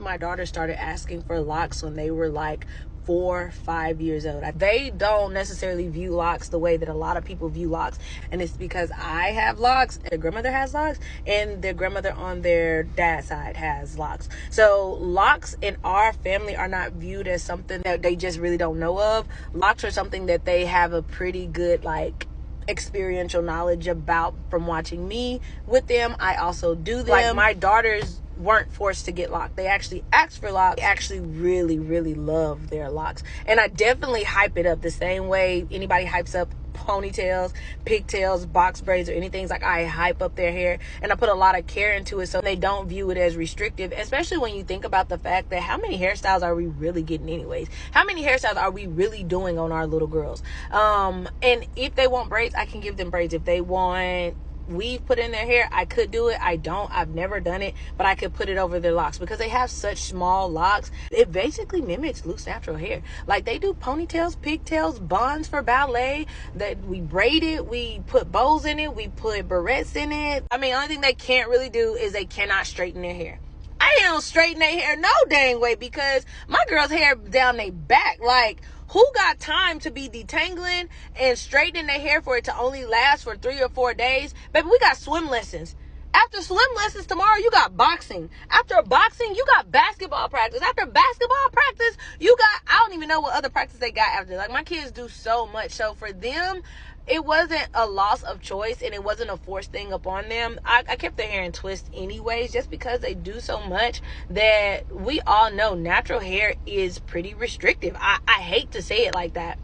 My daughter started asking for locks when they were like 4, 5 years old. They don't necessarily view locks the way that a lot of people view locks, and it's because I have locks, their grandmother has locks, and their grandmother on their dad's side has locks. So locks in our family are not viewed as something that they just really don't know of. Locks are something that they have a pretty good experiential knowledge about from watching me with them. I also do them. Like, my daughters weren't forced to get locked. They actually asked for locks. They actually really, really love their locks. And I definitely hype it up the same way anybody hypes up ponytails, pigtails, box braids, or anything. Like, I hype up their hair, and I put a lot of care into it so they don't view it as restrictive, especially when you think about the fact that how many hairstyles are we really getting anyways? How many hairstyles are we really doing on our little girls? And if they want braids, I can give them braids. If they want weave put in their hair, I could do it. I've never done it, but I could put it over their locks because they have such small locks. It basically mimics loose natural hair. Like, they do ponytails, pigtails, buns for ballet, that we braid it, we put bows in it, we put barrettes in it. I mean, only thing they can't really do is they cannot straighten their hair. I don't straighten their hair no dang way, because my girl's hair down their back. Like, who got time to be detangling and straightening their hair for it to only last for 3 or 4 days? Baby, we got swim lessons. After swim lessons tomorrow, you got boxing. After boxing, you got basketball practice. After basketball practice, you got, I don't even know what other practice they got after. Like, my kids do so much. So for them, it wasn't a loss of choice, and it wasn't a forced thing upon them. I kept their hair in twists anyways, just because they do so much that we all know natural hair is pretty restrictive. I hate to say it like that,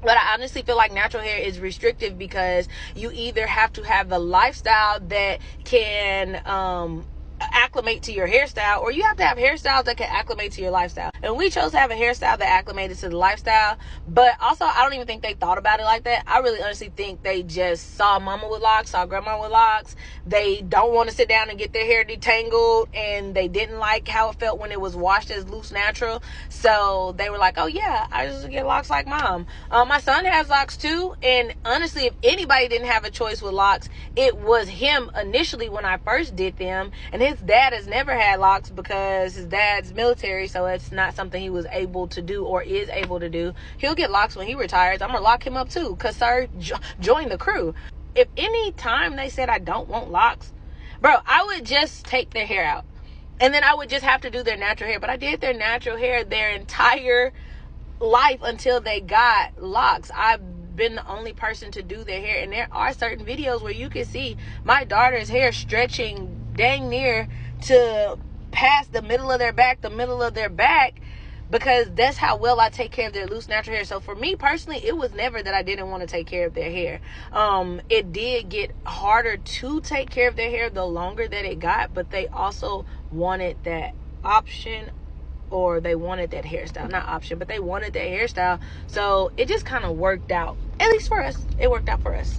but I honestly feel like natural hair is restrictive because you either have to have the lifestyle that can acclimate to your hairstyle, or you have to have hairstyles that can acclimate to your lifestyle. And we chose to have a hairstyle that acclimated to the lifestyle, but also I don't even think they thought about it like that. I really honestly think they just saw mama with locks, saw grandma with locks. They don't want to sit down and get their hair detangled, and they didn't like how it felt when it was washed as loose natural. So they were like, oh yeah, I just get locks like mom. My son has locks too, and honestly, if anybody didn't have a choice with locks, it was him initially when I first did them. And his dad has never had locks because his dad's military, so it's not something he was able to do or is able to do. He'll get locks when he retires. I'm gonna lock him up too, because sir, join the crew. If any time they said I don't want locks, bro, I would just take their hair out, and then I would just have to do their natural hair. But I did their natural hair their entire life until they got locks. I've been the only person to do their hair, and there are certain videos where you can see my daughter's hair stretching dang near to past the middle of their back, because that's how well I take care of their loose natural hair. So for me personally, it was never that I didn't want to take care of their hair. It did get harder to take care of their hair the longer that it got, but they also wanted that option, or they wanted that hairstyle. Not option, but they wanted that hairstyle. So it just kind of worked out. At least for us, it worked out for us.